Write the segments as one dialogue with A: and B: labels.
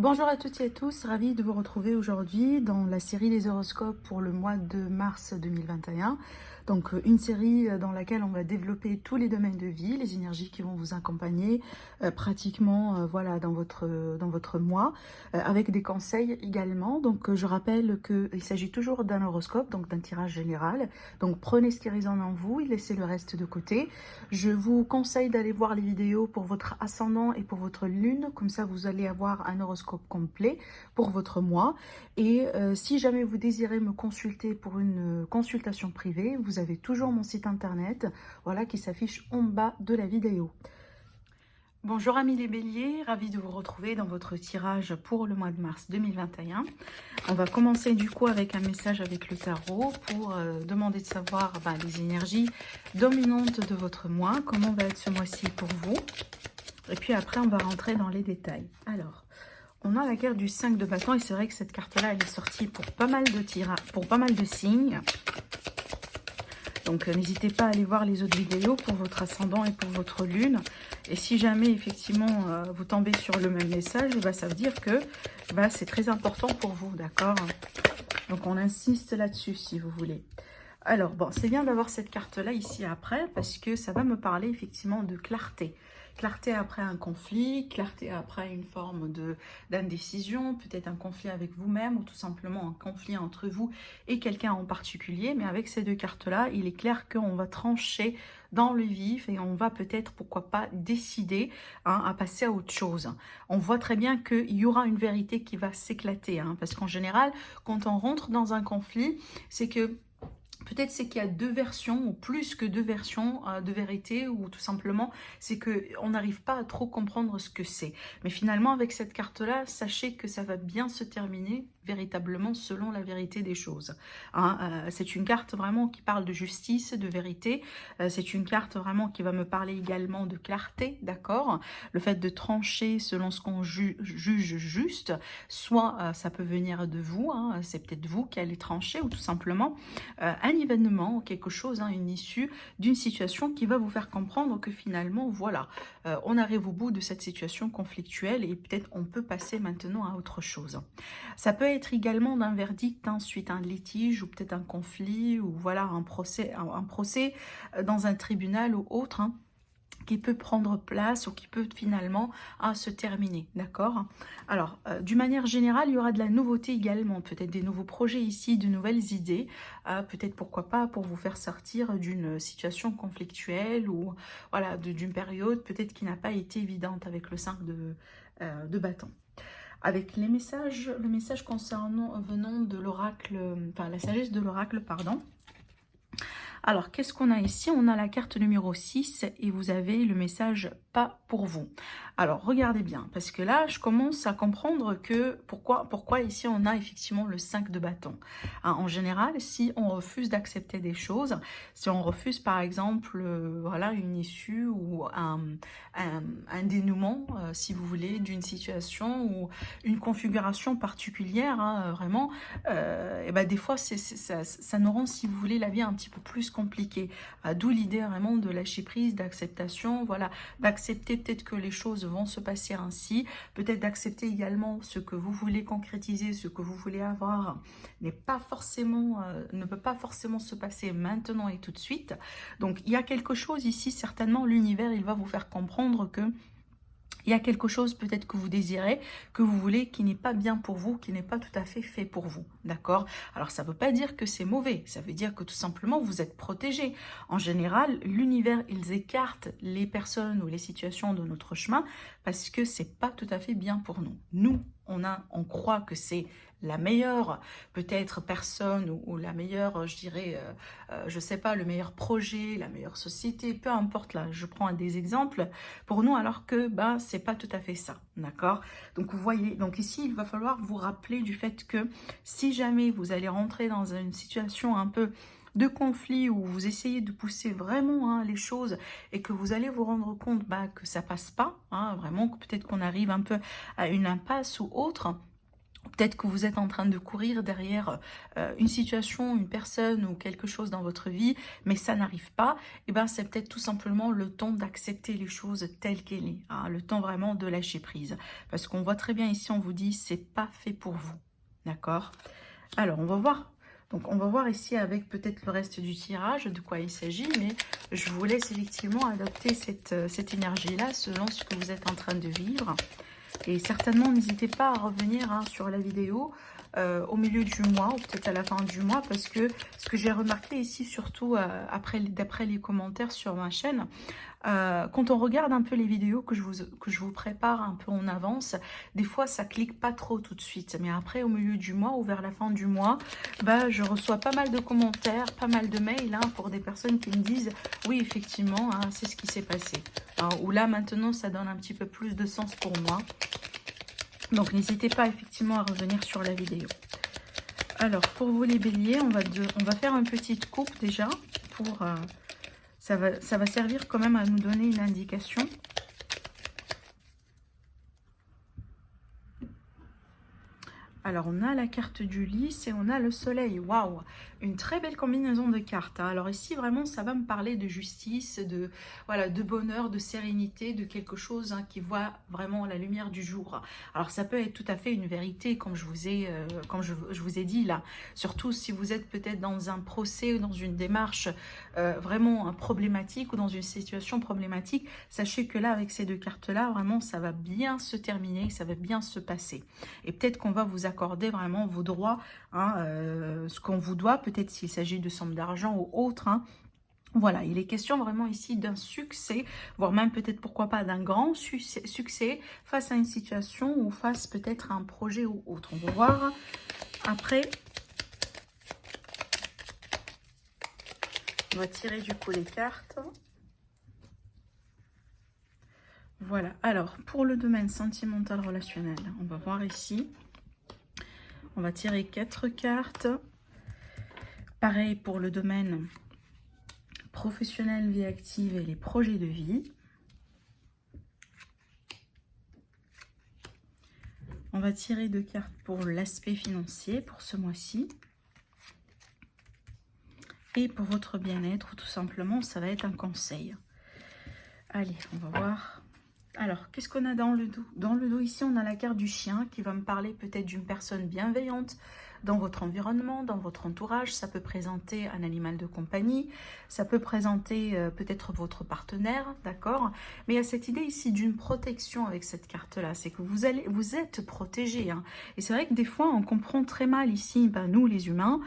A: Bonjour à toutes et à tous, ravie de vous retrouver aujourd'hui dans la série des horoscopes pour le mois de mars 2021. Donc une série dans laquelle on va développer tous les domaines de vie, les énergies qui vont vous accompagner pratiquement voilà, dans votre mois, avec des conseils également. Donc je rappelle qu'il s'agit toujours d'un horoscope, donc d'un tirage général. Donc prenez ce qui résonne en vous et laissez le reste de côté. Je vous conseille d'aller voir les vidéos pour votre ascendant et pour votre lune, comme ça vous allez avoir un horoscope complet pour votre mois. Et si jamais vous désirez me consulter pour une consultation privée, vous avez toujours mon site internet, voilà, qui s'affiche en bas de la vidéo. Bonjour amis les béliers, ravi de vous retrouver dans votre tirage pour le mois de mars 2021. On va commencer du coup avec un message avec le tarot pour demander de savoir les énergies dominantes de votre mois, comment va être ce mois-ci pour vous. Et puis après on va rentrer dans les détails. Alors, on a la carte du 5 de bâton et c'est vrai que cette carte-là elle est sortie pour pas mal de pour pas mal de signes. Donc n'hésitez pas à aller voir les autres vidéos pour votre ascendant et pour votre lune. Et si jamais effectivement vous tombez sur le même message, ça veut dire que c'est très important pour vous, d'accord? Donc on insiste là-dessus si vous voulez. Alors bon, c'est bien d'avoir cette carte-là ici après parce que ça va me parler effectivement de clarté. Clarté après un conflit, clarté après une forme d'indécision, peut-être un conflit avec vous-même ou tout simplement un conflit entre vous et quelqu'un en particulier. Mais avec ces deux cartes-là, il est clair qu'on va trancher dans le vif et on va peut-être, pourquoi pas, décider à passer à autre chose. On voit très bien qu'il y aura une vérité qui va s'éclater parce qu'en général, quand on rentre dans un conflit, c'est que peut-être c'est qu'il y a deux versions ou plus que deux versions de vérité ou tout simplement c'est qu'on n'arrive pas à trop comprendre ce que c'est. Mais finalement avec cette carte-là, sachez que ça va bien se terminer véritablement selon la vérité des choses. C'est une carte vraiment qui parle de justice, de vérité. C'est une carte vraiment qui va me parler également de clarté, d'accord? Le fait de trancher selon ce qu'on juge juste, soit ça peut venir de vous, c'est peut-être vous qui allez trancher ou tout simplement un événement, quelque chose, une issue d'une situation qui va vous faire comprendre que finalement, voilà, on arrive au bout de cette situation conflictuelle et peut-être on peut passer maintenant à autre chose. Ça peut être également d'un verdict suite à un litige ou peut-être un conflit ou voilà un procès dans un tribunal ou autre, qui peut prendre place ou qui peut finalement se terminer, d'accord? Alors, d'une manière générale, il y aura de la nouveauté également, peut-être des nouveaux projets ici, de nouvelles idées, peut-être pourquoi pas pour vous faire sortir d'une situation conflictuelle ou voilà, d'une période peut-être qui n'a pas été évidente avec le 5 de bâton. Avec les messages, le message concernant venant de l'oracle, la sagesse de l'oracle, pardon. Alors, qu'est-ce qu'on a ici? On a la carte numéro 6 et vous avez le message « pas pour vous ». Alors, regardez bien, parce que là, je commence à comprendre que pourquoi ici on a effectivement le 5 de bâton. En général, si on refuse d'accepter des choses, si on refuse par exemple voilà, une issue ou un dénouement, si vous voulez, d'une situation ou une configuration particulière, vraiment, et des fois, ça nous rend, si vous voulez, la vie un petit peu plus compliquée. D'où l'idée vraiment de lâcher prise, d'acceptation, voilà, d'accepter peut-être que les choses vont se passer ainsi, peut-être d'accepter également ce que vous voulez concrétiser, ce que vous voulez avoir, ne peut pas forcément se passer maintenant et tout de suite. Donc, il y a quelque chose ici, certainement, l'univers, il va vous faire comprendre que il y a quelque chose peut-être que vous désirez, que vous voulez, qui n'est pas bien pour vous, qui n'est pas tout à fait fait pour vous, d'accord? Alors ça ne veut pas dire que c'est mauvais, ça veut dire que tout simplement vous êtes protégé. En général, l'univers, ils écartent les personnes ou les situations de notre chemin parce que c'est pas tout à fait bien pour nous. Nous, on croit que c'est la meilleure peut-être personne ou la meilleure, je dirais, je sais pas, le meilleur projet, la meilleure société, peu importe, là, je prends des exemples pour nous, alors que c'est pas tout à fait ça, d'accord? Donc vous voyez, donc ici il va falloir vous rappeler du fait que si jamais vous allez rentrer dans une situation un peu de conflit où vous essayez de pousser vraiment les choses et que vous allez vous rendre compte que ça passe pas, vraiment, que peut-être qu'on arrive un peu à une impasse ou autre. Peut-être que vous êtes en train de courir derrière une situation, une personne ou quelque chose dans votre vie, mais ça n'arrive pas. Et ben, c'est peut-être tout simplement le temps d'accepter les choses telles qu'elles sont, hein, le temps vraiment de lâcher prise. Parce qu'on voit très bien ici, on vous dit, c'est pas fait pour vous. D'accord? Alors, on va voir. Donc, on va voir ici avec peut-être le reste du tirage de quoi il s'agit, mais je vous laisse effectivement adopter cette énergie-là selon ce que vous êtes en train de vivre. Et certainement, n'hésitez pas à revenir sur la vidéo au milieu du mois ou peut-être à la fin du mois, parce que ce que j'ai remarqué ici, surtout d'après les commentaires sur ma chaîne, quand on regarde un peu les vidéos que je vous prépare un peu en avance, des fois ça clique pas trop tout de suite, mais après au milieu du mois ou vers la fin du mois, bah, je reçois pas mal de commentaires, pas mal de mails pour des personnes qui me disent oui effectivement c'est ce qui s'est passé, ou là maintenant ça donne un petit peu plus de sens pour moi. Donc n'hésitez pas effectivement à revenir sur la vidéo. Alors pour vous les béliers, on va faire une petite coupe déjà pour ça va servir quand même à nous donner une indication. Alors, on a la carte du lys et on a le soleil. Waouh! Une très belle combinaison de cartes. Alors ici, vraiment, ça va me parler de justice, voilà, de bonheur, de sérénité, de quelque chose qui voit vraiment la lumière du jour. Alors, ça peut être tout à fait une vérité, comme je vous ai dit là. Surtout si vous êtes peut-être dans un procès ou dans une démarche vraiment problématique ou dans une situation problématique. Sachez que là, avec ces deux cartes-là, vraiment, ça va bien se terminer, ça va bien se passer. Et peut-être qu'on va vous accorder vraiment vos droits, ce qu'on vous doit, peut-être s'il s'agit de sommes d'argent ou autre. Voilà, il est question vraiment ici d'un succès, voire même peut-être pourquoi pas d'un grand succès face à une situation ou face peut-être à un projet ou autre. On va voir après. On va tirer du coup les cartes. Voilà, alors pour le domaine sentimental relationnel, on va voir ici. On va tirer 4 cartes. Pareil pour le domaine professionnel, vie active et les projets de vie. On va tirer 2 cartes pour l'aspect financier pour ce mois-ci. Et pour votre bien-être, tout simplement, ça va être un conseil. Allez, on va voir. Alors, qu'est-ce qu'on a dans le dos? Dans le dos, ici, on a la carte du chien qui va me parler peut-être d'une personne bienveillante dans votre environnement, dans votre entourage. Ça peut présenter un animal de compagnie, ça peut présenter peut-être votre partenaire, d'accord? Mais il y a cette idée ici d'une protection avec cette carte-là. C'est que vous êtes protégé. Et c'est vrai que des fois, on comprend très mal ici, nous les humains,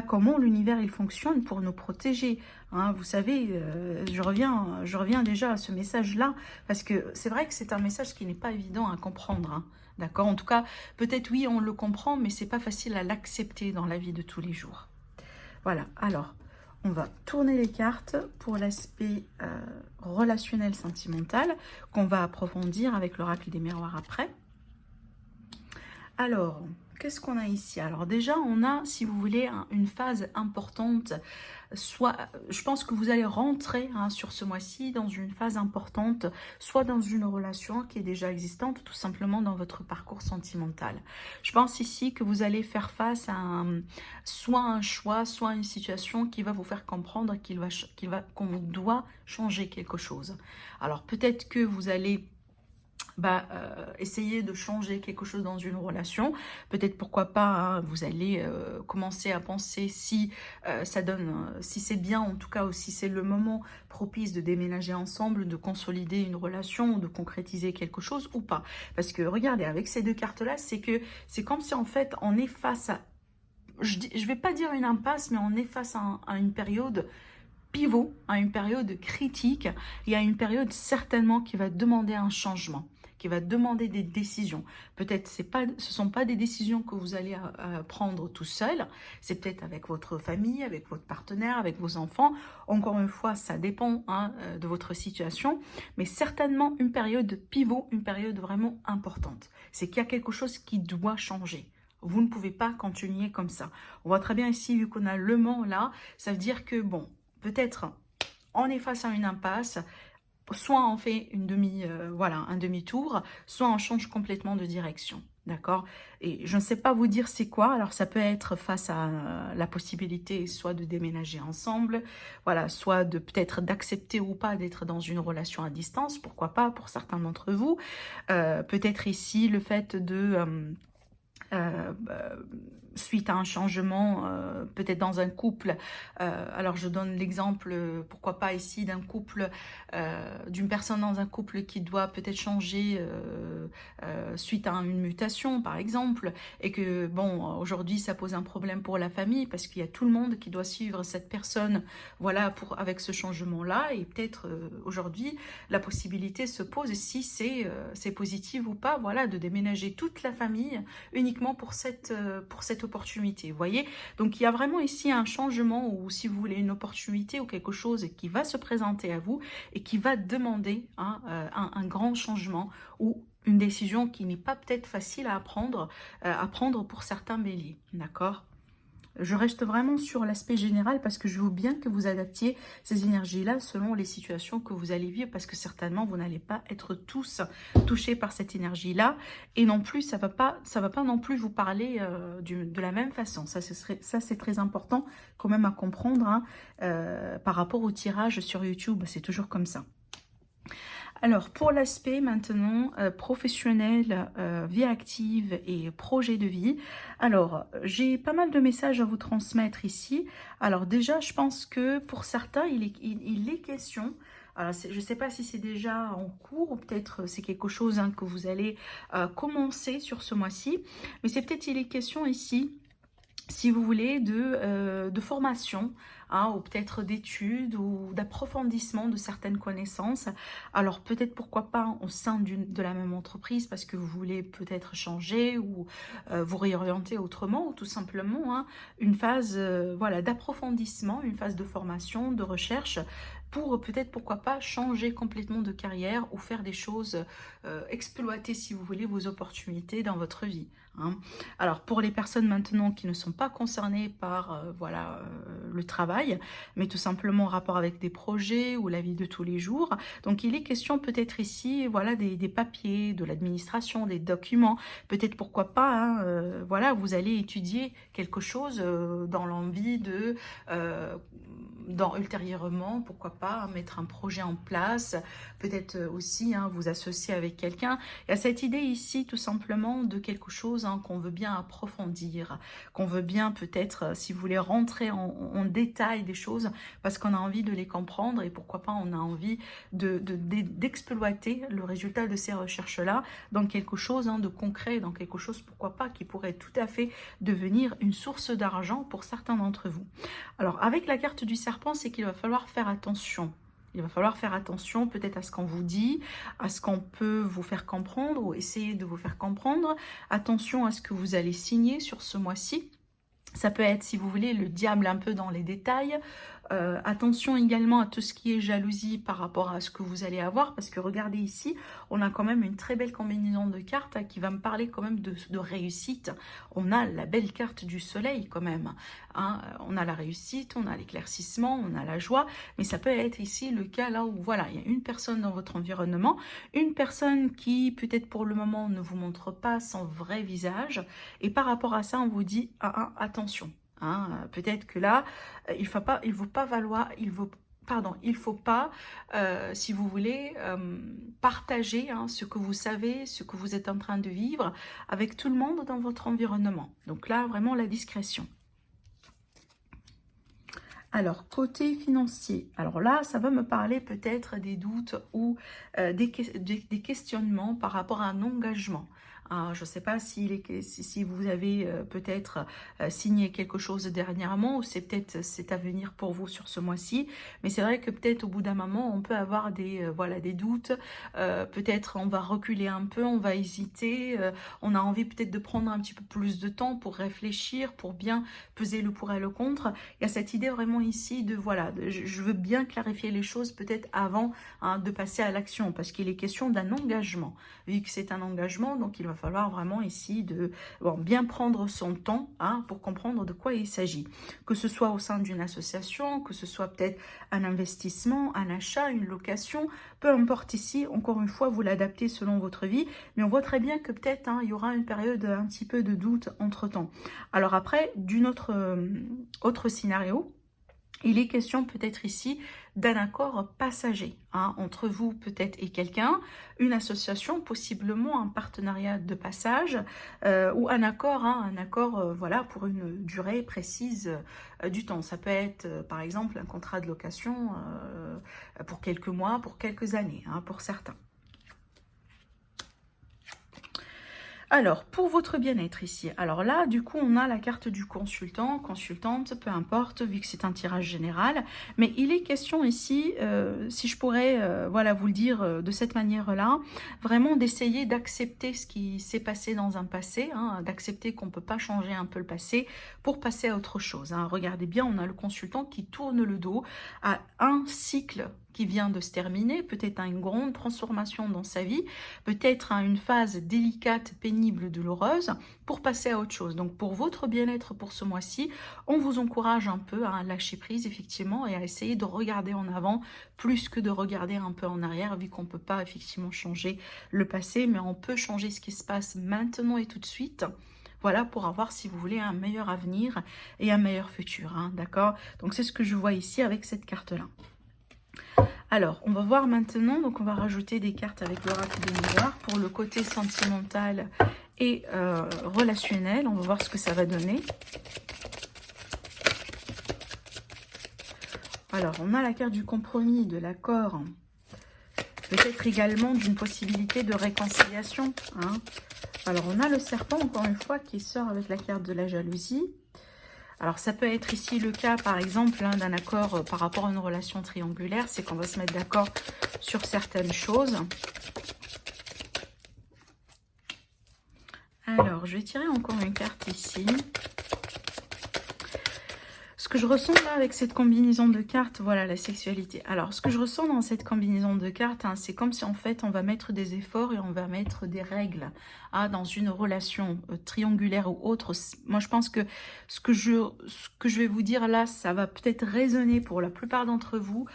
A: comment l'univers il fonctionne pour nous protéger. Vous savez, je reviens déjà à ce message-là, parce que c'est vrai que c'est un message qui n'est pas évident à comprendre. D'accord? En tout cas, peut-être oui, on le comprend, mais c'est pas facile à l'accepter dans la vie de tous les jours. Voilà, alors, on va tourner les cartes pour l'aspect relationnel sentimental, qu'on va approfondir avec l'oracle des miroirs après. Alors, qu'est-ce qu'on a ici? Alors déjà, on a, si vous voulez, une phase importante. Soit, je pense que vous allez rentrer sur ce mois-ci dans une phase importante, soit dans une relation qui est déjà existante, tout simplement dans votre parcours sentimental. Je pense ici que vous allez faire face à soit un choix, soit une situation qui va vous faire comprendre qu'on doit changer quelque chose. Alors peut-être que vous allez essayer de changer quelque chose dans une relation. Peut-être pourquoi pas, vous allez commencer à penser si ça donne, si c'est bien en tout cas, ou si c'est le moment propice de déménager ensemble, de consolider une relation ou de concrétiser quelque chose ou pas. Parce que regardez, avec ces deux cartes-là, c'est que c'est comme si en fait on est face à, je vais pas dire une impasse, mais on est face à une période pivot, à une période critique. Il y a une période certainement qui va demander un changement, qui va demander des décisions. Peut-être ce ne sont pas des décisions que vous allez prendre tout seul, c'est peut-être avec votre famille, avec votre partenaire, avec vos enfants. Encore une fois, ça dépend de votre situation, mais certainement une période pivot, une période vraiment importante. C'est qu'il y a quelque chose qui doit changer. Vous ne pouvez pas continuer comme ça. On voit très bien ici, vu qu'on a le Mans là, ça veut dire que, bon, peut-être on est face à une impasse, soit on fait un demi-tour, soit on change complètement de direction. D'accord? Et je ne sais pas vous dire c'est quoi. Alors, ça peut être face à la possibilité soit de déménager ensemble, voilà, soit de peut-être d'accepter ou pas d'être dans une relation à distance, pourquoi pas pour certains d'entre vous. Peut-être ici le fait de suite à un changement, peut-être dans un couple. Alors je donne l'exemple, pourquoi pas ici, d'un couple, d'une personne dans un couple qui doit peut-être changer suite à une mutation, par exemple, et que, bon, aujourd'hui, ça pose un problème pour la famille, parce qu'il y a tout le monde qui doit suivre cette personne, voilà, avec ce changement-là, et peut-être aujourd'hui, la possibilité se pose, si c'est positif ou pas, voilà, de déménager toute la famille uniquement pour cette opportunité, vous voyez. Donc il y a vraiment ici un changement, ou si vous voulez une opportunité ou quelque chose qui va se présenter à vous et qui va demander un grand changement ou une décision qui n'est pas peut-être facile à prendre pour certains béliers, d'accord? Je reste vraiment sur l'aspect général parce que je veux bien que vous adaptiez ces énergies-là selon les situations que vous allez vivre, parce que certainement vous n'allez pas être tous touchés par cette énergie-là, et non plus ça va pas non plus vous parler de la même façon. Ça c'est très important quand même à comprendre, hein, par rapport au tirage sur YouTube, c'est toujours comme ça. Alors, pour l'aspect maintenant professionnel, vie active et projet de vie, alors, j'ai pas mal de messages à vous transmettre ici. Alors déjà, je pense que pour certains, il est question, alors je ne sais pas si c'est déjà en cours ou peut-être c'est quelque chose que vous allez commencer sur ce mois-ci, mais c'est peut-être il est question ici, si vous voulez, de formation, hein, ou peut-être d'études ou d'approfondissement de certaines connaissances. Alors peut-être pourquoi pas au sein de la même entreprise, parce que vous voulez peut-être changer ou vous réorienter autrement, ou tout simplement une phase voilà, d'approfondissement, une phase de formation, de recherche, pour peut-être, pourquoi pas, changer complètement de carrière ou faire des choses, exploiter, si vous voulez, vos opportunités dans votre vie. Hein. Alors, pour les personnes maintenant qui ne sont pas concernées par voilà, le travail, mais tout simplement en rapport avec des projets ou la vie de tous les jours, donc il est question peut-être ici, voilà, des papiers, de l'administration, des documents, peut-être pourquoi pas, hein, voilà, vous allez étudier quelque chose dans l'envie de... ultérieurement, pourquoi pas, mettre un projet en place, peut-être aussi vous associer avec quelqu'un. Il y a cette idée ici tout simplement de quelque chose qu'on veut bien approfondir, qu'on veut bien peut-être, si vous voulez, rentrer en détail des choses, parce qu'on a envie de les comprendre, et pourquoi pas on a envie d'exploiter le résultat de ces recherches-là dans quelque chose de concret, dans quelque chose, pourquoi pas, qui pourrait tout à fait devenir une source d'argent pour certains d'entre vous. Alors, avec la carte du serpent, c'est qu'il va falloir faire attention. Il va falloir faire attention peut-être à ce qu'on vous dit, à ce qu'on peut vous faire comprendre ou essayer de vous faire comprendre. Attention à ce que vous allez signer sur ce mois-ci. Ça peut être, si vous voulez, le diable un peu dans les détails. Attention également à tout ce qui est jalousie par rapport à ce que vous allez avoir, parce que regardez ici, on a quand même une très belle combinaison de cartes qui va me parler quand même de réussite. On a la belle carte du soleil quand même, hein. On a la réussite, on a l'éclaircissement, on a la joie, mais ça peut être ici le cas là où voilà, il y a une personne dans votre environnement, une personne qui peut-être pour le moment ne vous montre pas son vrai visage, et par rapport à ça on vous dit attention. Hein, peut-être que là, il faut pas si vous voulez, partager ce que vous savez, ce que vous êtes en train de vivre avec tout le monde dans votre environnement. Donc là, vraiment la discrétion. Alors, côté financier, alors là, ça va me parler peut-être des doutes ou des questionnements par rapport à un engagement. Je ne sais pas si vous avez peut-être signé quelque chose dernièrement, ou c'est à venir pour vous sur ce mois-ci. Mais c'est vrai que peut-être au bout d'un moment, on peut avoir voilà, des doutes. Peut-être on va reculer un peu, on va hésiter. On a envie peut-être de prendre un petit peu plus de temps pour réfléchir, pour bien peser le pour et le contre. Il y a cette idée vraiment ici de, voilà, je veux bien clarifier les choses peut-être avant de passer à l'action, parce qu'il est question d'un engagement. Vu que c'est un engagement, donc il va falloir vraiment ici de bien prendre son temps hein, pour comprendre de quoi il s'agit. Que ce soit au sein d'une association, que ce soit peut-être un investissement, un achat, une location, peu importe ici, encore une fois, vous l'adaptez selon votre vie, mais on voit très bien que peut-être hein, il y aura une période un petit peu de doute entre-temps. Alors après, d'une autre scénario, il est question peut-être ici d'un accord passager hein, entre vous peut-être et quelqu'un, une association, possiblement un partenariat de passage ou un accord, voilà, pour une durée précise du temps. Ça peut être par exemple un contrat de location pour quelques mois, pour quelques années, hein, pour certains. Alors, pour votre bien-être ici, alors là, du coup, on a la carte du consultant, consultante, peu importe, vu que c'est un tirage général. Mais il est question ici, si je pourrais voilà, vous le dire de cette manière-là, vraiment d'essayer d'accepter ce qui s'est passé dans un passé, hein, d'accepter qu'on ne peut pas changer un peu le passé pour passer à autre chose. Hein. Regardez bien, on a le consultant qui tourne le dos à un cycle qui vient de se terminer, peut-être à une grande transformation dans sa vie, peut-être à une phase délicate, pénible, douloureuse, pour passer à autre chose. Donc pour votre bien-être pour ce mois-ci, on vous encourage un peu à lâcher prise effectivement et à essayer de regarder en avant plus que de regarder un peu en arrière, vu qu'on ne peut pas effectivement changer le passé, mais on peut changer ce qui se passe maintenant et tout de suite. Voilà, pour avoir, si vous voulez, un meilleur avenir et un meilleur futur, hein, d'accord? Donc c'est ce que je vois ici avec cette carte-là. Alors, on va voir maintenant, donc on va rajouter des cartes avec l'oracle des miroirs pour le côté sentimental et relationnel. On va voir ce que ça va donner. Alors, on a la carte du compromis, de l'accord, peut-être également d'une possibilité de réconciliation. Hein. Alors, on a le serpent, encore une fois, qui sort avec la carte de la jalousie. Alors, ça peut être ici le cas, par exemple, hein, d'un accord par rapport à une relation triangulaire. C'est qu'on va se mettre d'accord sur certaines choses. Alors, je vais tirer encore une carte ici. Ce que je ressens là avec cette combinaison de cartes, voilà, la sexualité. Alors, ce que je ressens dans cette combinaison de cartes, hein, c'est comme si en fait on va mettre des efforts et on va mettre des règles hein, dans une relation triangulaire ou autre. Moi, je pense que ce que je vais vous dire là, ça va peut-être résonner pour la plupart d'entre vous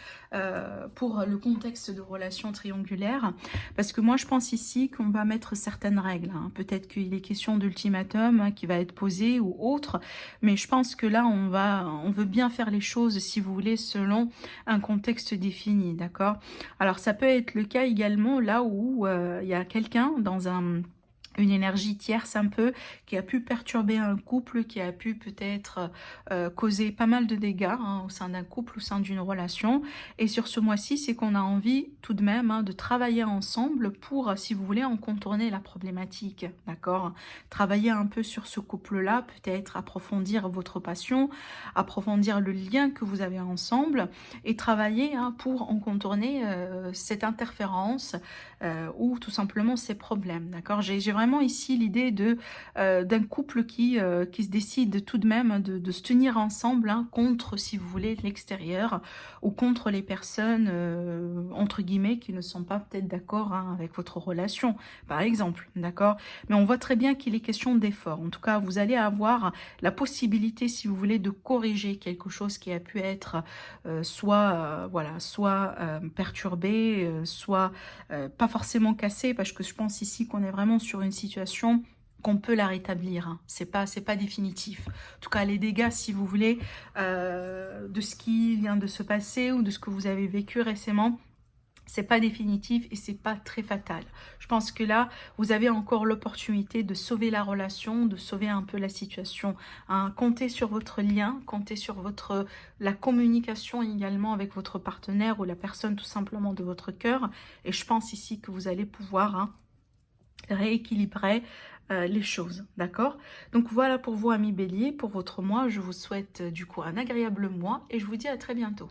A: pour le contexte de relation triangulaire. Parce que moi, je pense ici qu'on va mettre certaines règles. Hein. Peut-être qu'il est question d'ultimatum hein, qui va être posé ou autre. Mais je pense que là, on veut bien faire les choses, si vous voulez, selon un contexte défini, d'accord? Alors, ça peut être le cas également là où il y a quelqu'un dans une énergie tierce un peu, qui a pu perturber un couple, qui a pu peut-être causer pas mal de dégâts hein, au sein d'un couple, au sein d'une relation. Et sur ce mois-ci, c'est qu'on a envie tout de même hein, de travailler ensemble pour, si vous voulez, en contourner la problématique, d'accord? Travailler un peu sur ce couple-là, peut-être approfondir votre passion, approfondir le lien que vous avez ensemble et travailler hein, pour en contourner cette interférence ou tout simplement ces problèmes, d'accord? J'ai vraiment ici l'idée d'un couple qui se décide tout de même de se tenir ensemble hein, contre, si vous voulez, l'extérieur ou contre les personnes, entre guillemets, qui ne sont pas peut-être d'accord hein, avec votre relation, par exemple, d'accord? Mais on voit très bien qu'il est question d'effort. En tout cas, vous allez avoir la possibilité, si vous voulez, de corriger quelque chose qui a pu être soit perturbé, soit pas forcément cassé, parce que je pense ici qu'on est vraiment sur une situation qu'on peut la rétablir, hein. C'est pas définitif. En tout cas, les dégâts, si vous voulez, de ce qui vient de se passer ou de ce que vous avez vécu récemment, c'est pas définitif et c'est pas très fatal. Je pense que là, vous avez encore l'opportunité de sauver la relation, de sauver un peu la situation. Hein. Comptez sur votre lien, comptez sur la communication également avec votre partenaire ou la personne tout simplement de votre cœur. Et je pense ici que vous allez pouvoir hein, rééquilibrer les choses, d'accord? Donc voilà pour vous, amis Bélier, pour votre mois. Je vous souhaite du coup un agréable mois et je vous dis à très bientôt.